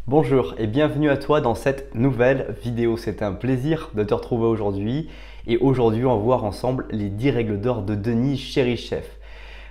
Bonjour et bienvenue à toi dans cette nouvelle vidéo. C'est un plaisir de te retrouver aujourd'hui et aujourd'hui on va voir ensemble les 10 règles d'or de Denis Cheryshev.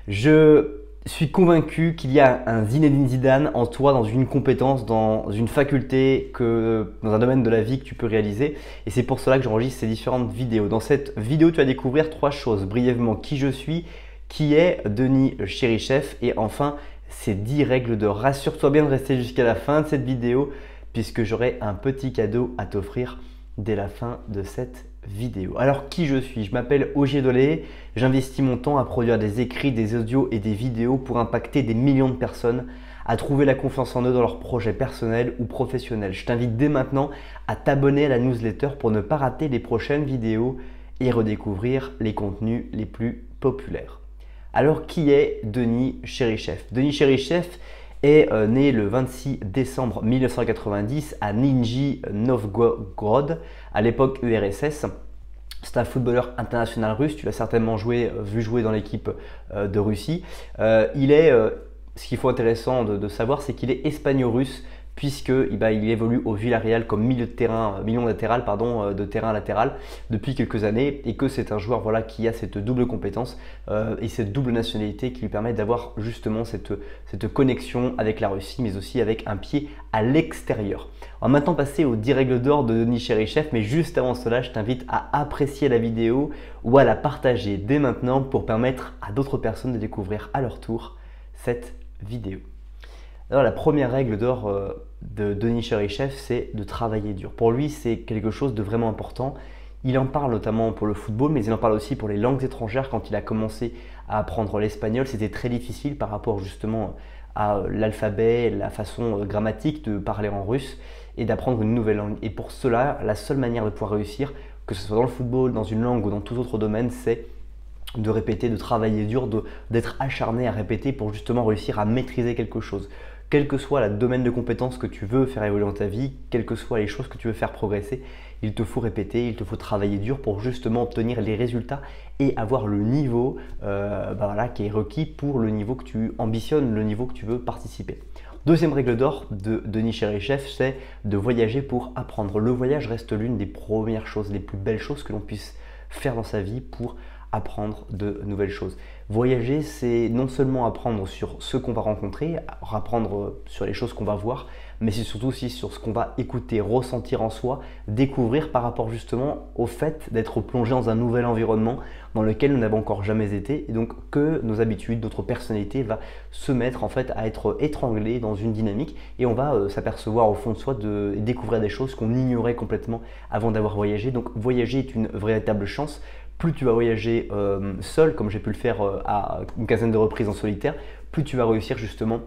Je suis convaincu qu'il y a un Zinedine Zidane en toi, dans une compétence, dans une faculté, dans un domaine de la vie que tu peux réaliser et c'est pour cela que j'enregistre ces différentes vidéos. Dans cette vidéo tu vas découvrir trois choses brièvement: qui je suis, qui est Denis Cheryshev et enfin ces 10 règles d'or. Rassure-toi bien de rester jusqu'à la fin de cette vidéo puisque j'aurai un petit cadeau à t'offrir dès la fin de cette vidéo. Alors qui je suis? Je m'appelle Ogier Dolé, j'investis mon temps à produire des écrits, des audios et des vidéos pour impacter des millions de personnes à trouver la confiance en eux dans leurs projets personnels ou professionnels. Je t'invite dès maintenant à t'abonner à la newsletter pour ne pas rater les prochaines vidéos et redécouvrir les contenus les plus populaires. Alors, qui est Denis Cheryshev? Denis Cheryshev est né le 26 décembre 1990 à Nijni Novgorod, à l'époque URSS. C'est un footballeur international russe, tu l'as certainement vu jouer dans l'équipe de Russie. Ce qu'il faut intéressant de savoir, c'est qu'il est espagnol-russe puisqu'il évolue au Villarreal comme milieu latéral de terrain latéral depuis quelques années et que c'est un joueur qui a cette double compétence et cette double nationalité qui lui permet d'avoir justement cette connexion avec la Russie mais aussi avec un pied à l'extérieur. On va maintenant passer aux 10 règles d'or de Denis Cheryshev, mais juste avant cela, je t'invite à apprécier la vidéo ou à la partager dès maintenant pour permettre à d'autres personnes de découvrir à leur tour cette vidéo. Alors la première règle d'or de Denis Cheryshev, c'est de travailler dur. Pour lui, c'est quelque chose de vraiment important. Il en parle notamment pour le football, mais il en parle aussi pour les langues étrangères. Quand il a commencé à apprendre l'espagnol, c'était très difficile par rapport justement à l'alphabet, la façon grammatique de parler en russe et d'apprendre une nouvelle langue. Et pour cela, la seule manière de pouvoir réussir, que ce soit dans le football, dans une langue ou dans tout autre domaine, c'est de répéter, de travailler dur, d'être acharné à répéter pour justement réussir à maîtriser quelque chose. Quel que soit le domaine de compétences que tu veux faire évoluer dans ta vie, quelles que soient les choses que tu veux faire progresser, il te faut répéter, il te faut travailler dur pour justement obtenir les résultats et avoir le niveau qui est requis pour le niveau que tu ambitionnes, le niveau que tu veux participer. Deuxième règle d'or de Denis Cheryshev, c'est de voyager pour apprendre. Le voyage reste l'une des premières choses, les plus belles choses que l'on puisse faire dans sa vie pour apprendre de nouvelles choses. Voyager, c'est non seulement apprendre sur ce qu'on va rencontrer, apprendre sur les choses qu'on va voir, mais c'est surtout aussi sur ce qu'on va écouter, ressentir en soi, découvrir par rapport justement au fait d'être plongé dans un nouvel environnement dans lequel nous n'avons encore jamais été, et donc que nos habitudes, notre personnalité va se mettre en fait à être étranglée dans une dynamique et on va s'apercevoir au fond de soi de découvrir des choses qu'on ignorait complètement avant d'avoir voyagé. Donc voyager est une véritable chance. Plus tu vas voyager seul, comme j'ai pu le faire à une quinzaine de reprises en solitaire, plus tu vas réussir justement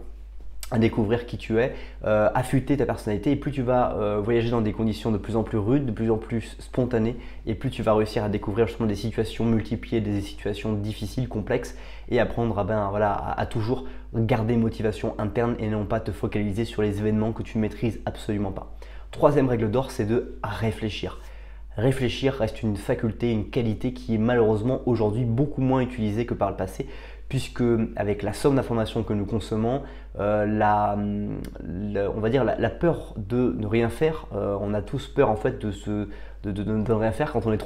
à découvrir qui tu es, affûter ta personnalité, et plus tu vas voyager dans des conditions de plus en plus rudes, de plus en plus spontanées, et plus tu vas réussir à découvrir justement des situations multipliées, des situations difficiles, complexes, et apprendre à toujours garder une motivation interne et non pas te focaliser sur les événements que tu ne maîtrises absolument pas. Troisième règle d'or, c'est de réfléchir. Réfléchir reste une faculté, une qualité qui est malheureusement aujourd'hui beaucoup moins utilisée que par le passé, puisque avec la somme d'informations que nous consommons, la peur de ne rien faire, on a tous peur en fait de ne rien faire. Quand on est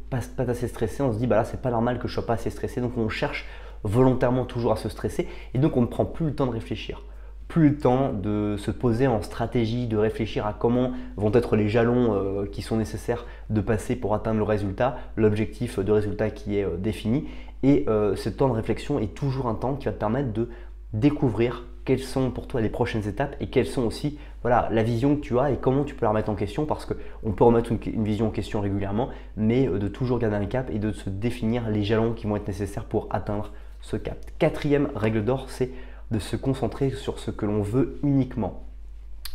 pas assez stressé, on se dit là c'est pas normal que je sois pas assez stressé, donc on cherche volontairement toujours à se stresser et donc on ne prend plus le temps de réfléchir. Plus le temps de se poser en stratégie, de réfléchir à comment vont être les jalons qui sont nécessaires de passer pour atteindre le résultat, l'objectif de résultat qui est défini. Et ce temps de réflexion est toujours un temps qui va te permettre de découvrir quelles sont pour toi les prochaines étapes et quelles sont aussi la vision que tu as et comment tu peux la remettre en question, parce qu'on peut remettre une vision en question régulièrement, mais de toujours garder un cap et de se définir les jalons qui vont être nécessaires pour atteindre ce cap. Quatrième règle d'or, c'est de se concentrer sur ce que l'on veut uniquement.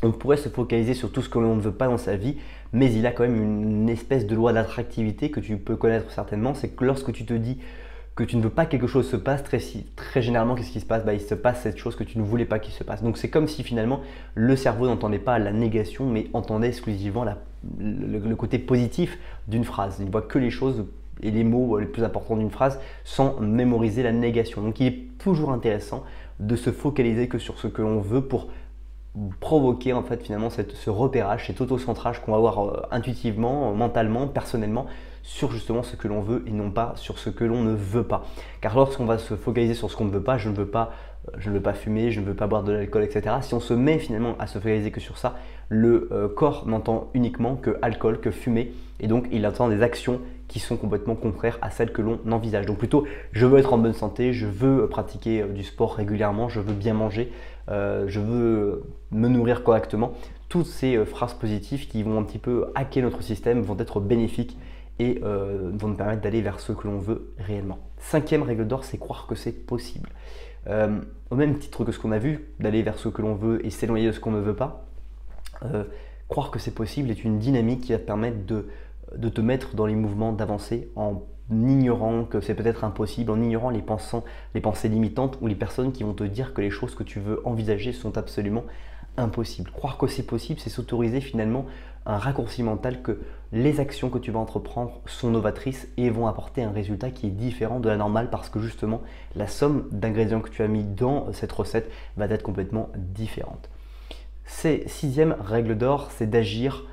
On pourrait se focaliser sur tout ce que l'on ne veut pas dans sa vie, mais il y a quand même une espèce de loi d'attractivité que tu peux connaître certainement, c'est que lorsque tu te dis que tu ne veux pas que quelque chose se passe, très généralement, qu'est-ce qui se passe? Il se passe cette chose que tu ne voulais pas qu'il se passe. Donc c'est comme si finalement le cerveau n'entendait pas la négation, mais entendait exclusivement le côté positif d'une phrase. Il ne voit que les choses et les mots les plus importants d'une phrase sans mémoriser la négation. Donc il est toujours intéressant de se focaliser que sur ce que l'on veut pour provoquer en fait finalement ce repérage, cet auto-centrage qu'on va avoir intuitivement, mentalement, personnellement sur justement ce que l'on veut et non pas sur ce que l'on ne veut pas. Car lorsqu'on va se focaliser sur ce qu'on ne veut pas, je ne veux pas fumer, je ne veux pas boire de l'alcool, etc. Si on se met finalement à se focaliser que sur ça, le corps n'entend uniquement que alcool, que fumer, et donc il entend des actions qui sont complètement contraires à celles que l'on envisage. Donc plutôt, je veux être en bonne santé, je veux pratiquer du sport régulièrement, je veux bien manger, je veux me nourrir correctement. Toutes ces phrases positives qui vont un petit peu hacker notre système vont être bénéfiques et vont nous permettre d'aller vers ce que l'on veut réellement. Cinquième règle d'or, c'est croire que c'est possible. Au même titre que ce qu'on a vu, d'aller vers ce que l'on veut et s'éloigner de ce qu'on ne veut pas, croire que c'est possible est une dynamique qui va te permettre de te mettre dans les mouvements, d'avancer en ignorant que c'est peut-être impossible, en ignorant les pensées limitantes ou les personnes qui vont te dire que les choses que tu veux envisager sont absolument impossibles. Croire que c'est possible, c'est s'autoriser finalement un raccourci mental que les actions que tu vas entreprendre sont novatrices et vont apporter un résultat qui est différent de la normale parce que justement la somme d'ingrédients que tu as mis dans cette recette va être complètement différente. Sixième règle d'or, c'est d'agir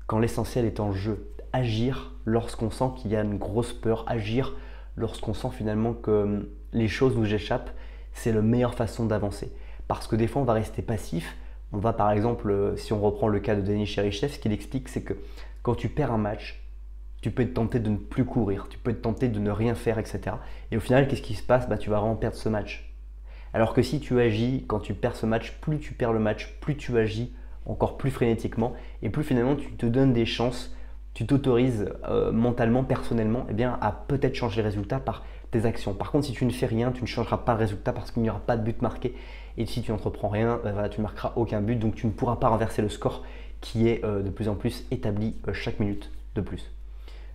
quand l'essentiel est en jeu. Agir lorsqu'on sent qu'il y a une grosse peur, agir lorsqu'on sent finalement que les choses nous échappent, c'est la meilleure façon d'avancer. Parce que des fois, on va rester passif. On va par exemple, si on reprend le cas de Denis Cherichev, ce qu'il explique, c'est que quand tu perds un match, tu peux être tenté de ne plus courir, tu peux être tenté de ne rien faire, etc. Et au final, qu'est-ce qui se passe? Tu vas vraiment perdre ce match. Alors que si tu agis, quand tu perds ce match, plus tu perds le match, plus tu agis encore plus frénétiquement et plus finalement tu te donnes des chances, tu t'autorises mentalement, personnellement, à peut-être changer le résultat par tes actions. Par contre, si tu ne fais rien, tu ne changeras pas le résultat parce qu'il n'y aura pas de but marqué. Et si tu n'entreprends rien, tu ne marqueras aucun but, donc tu ne pourras pas renverser le score qui est de plus en plus établi chaque minute de plus.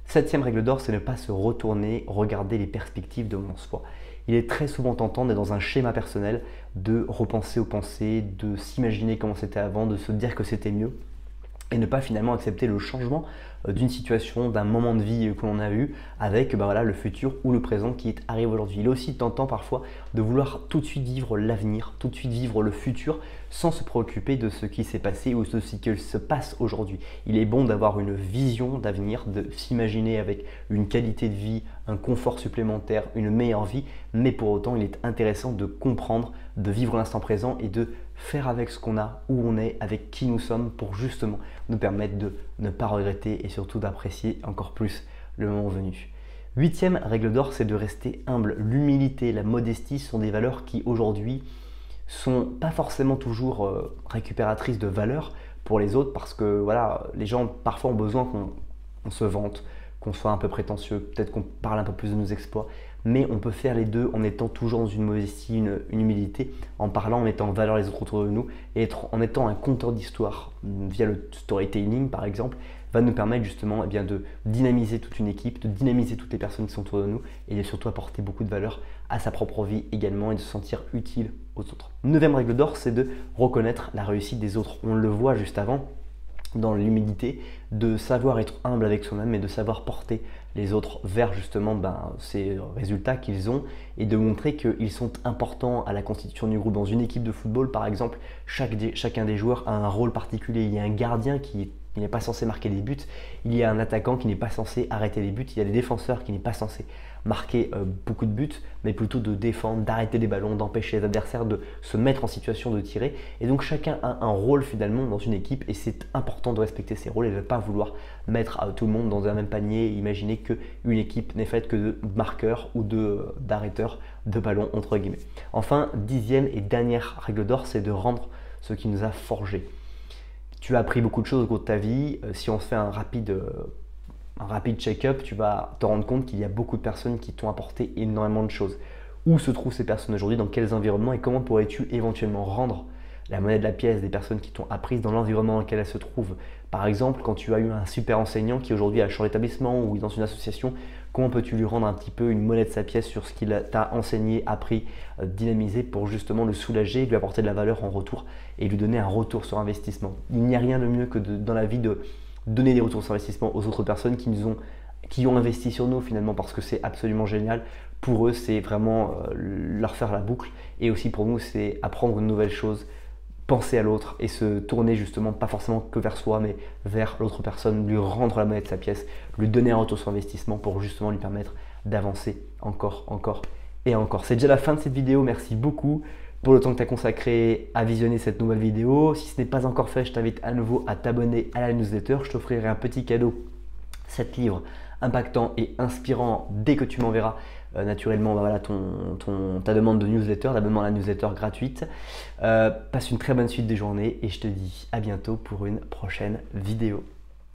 Septième règle d'or, c'est ne pas se retourner, regarder les perspectives devant soi. Il est très souvent tentant d'être dans un schéma personnel, de repenser aux pensées, de s'imaginer comment c'était avant, de se dire que c'était mieux et ne pas finalement accepter le changement d'une situation, d'un moment de vie que l'on a eu avec le futur ou le présent qui arrive aujourd'hui. Il est aussi tentant parfois de vouloir tout de suite vivre l'avenir, tout de suite vivre le futur sans se préoccuper de ce qui s'est passé ou de ce qui se passe aujourd'hui. Il est bon d'avoir une vision d'avenir, de s'imaginer avec une qualité de vie, un confort supplémentaire, une meilleure vie, mais pour autant il est intéressant de comprendre, de vivre l'instant présent et de faire avec ce qu'on a, où on est, avec qui nous sommes pour justement nous permettre de ne pas regretter et surtout d'apprécier encore plus le moment venu. Huitième règle d'or, c'est de rester humble. L'humilité, la modestie sont des valeurs qui aujourd'hui sont pas forcément toujours récupératrices de valeur pour les autres parce que les gens parfois ont besoin qu'on se vante, qu'on soit un peu prétentieux, peut-être qu'on parle un peu plus de nos exploits, mais on peut faire les deux en étant toujours dans une modestie, une humilité, en parlant, en mettant en valeur les autres autour de nous et en étant un conteur d'histoire via le storytelling par exemple, va nous permettre justement de dynamiser toute une équipe, de dynamiser toutes les personnes qui sont autour de nous et de surtout apporter beaucoup de valeur à sa propre vie également et de se sentir utile aux autres. Neuvième règle d'or, c'est de reconnaître la réussite des autres. On le voit juste avant dans l'humilité, de savoir être humble avec soi-même et de savoir porter les autres vers justement ces résultats qu'ils ont et de montrer qu'ils sont importants à la constitution du groupe. Dans une équipe de football par exemple, chacun des joueurs a un rôle particulier. Il y a un gardien qui n'est pas censé marquer des buts, il y a un attaquant qui n'est pas censé arrêter les buts, il y a des défenseurs qui n'est pas censé marquer beaucoup de buts, mais plutôt de défendre, d'arrêter les ballons, d'empêcher les adversaires de se mettre en situation de tirer. Et donc chacun a un rôle finalement dans une équipe et c'est important de respecter ces rôles et de ne pas vouloir mettre tout le monde dans un même panier et imaginer qu'une équipe n'est faite que de marqueurs ou d'arrêteurs de ballons entre guillemets. Enfin, dixième et dernière règle d'or, c'est de rendre ce qui nous a forgé. Tu as appris beaucoup de choses au cours de ta vie. Si on se fait un rapide check-up, tu vas te rendre compte qu'il y a beaucoup de personnes qui t'ont apporté énormément de choses. Où se trouvent ces personnes aujourd'hui, dans quels environnements et comment pourrais-tu éventuellement rendre la monnaie de la pièce des personnes qui t'ont appris dans l'environnement dans lequel elles se trouvent. Par exemple, quand tu as eu un super enseignant qui aujourd'hui a changé d'établissement ou dans une association, comment peux-tu lui rendre un petit peu une monnaie de sa pièce sur ce qu'il t'a enseigné, appris, dynamisé pour justement le soulager, lui apporter de la valeur en retour et lui donner un retour sur investissement. Il n'y a rien de mieux que dans la vie de donner des retours sur investissement aux autres personnes qui ont investi sur nous finalement parce que c'est absolument génial. Pour eux, c'est vraiment leur faire la boucle et aussi pour nous, c'est apprendre une nouvelle chose penser à l'autre et se tourner justement pas forcément que vers soi mais vers l'autre personne, lui rendre la monnaie de sa pièce, lui donner un retour sur investissement pour justement lui permettre d'avancer encore et encore. C'est déjà la fin de cette vidéo, merci beaucoup pour le temps que tu as consacré à visionner cette nouvelle vidéo. Si ce n'est pas encore fait, je t'invite à nouveau à t'abonner à la newsletter, je t'offrirai un petit cadeau, 7 livres impactants et inspirants dès que tu m'enverras naturellement voilà, ta demande de newsletter, d'abonnement à la newsletter gratuite. Passe une très bonne suite de journée et je te dis à bientôt pour une prochaine vidéo.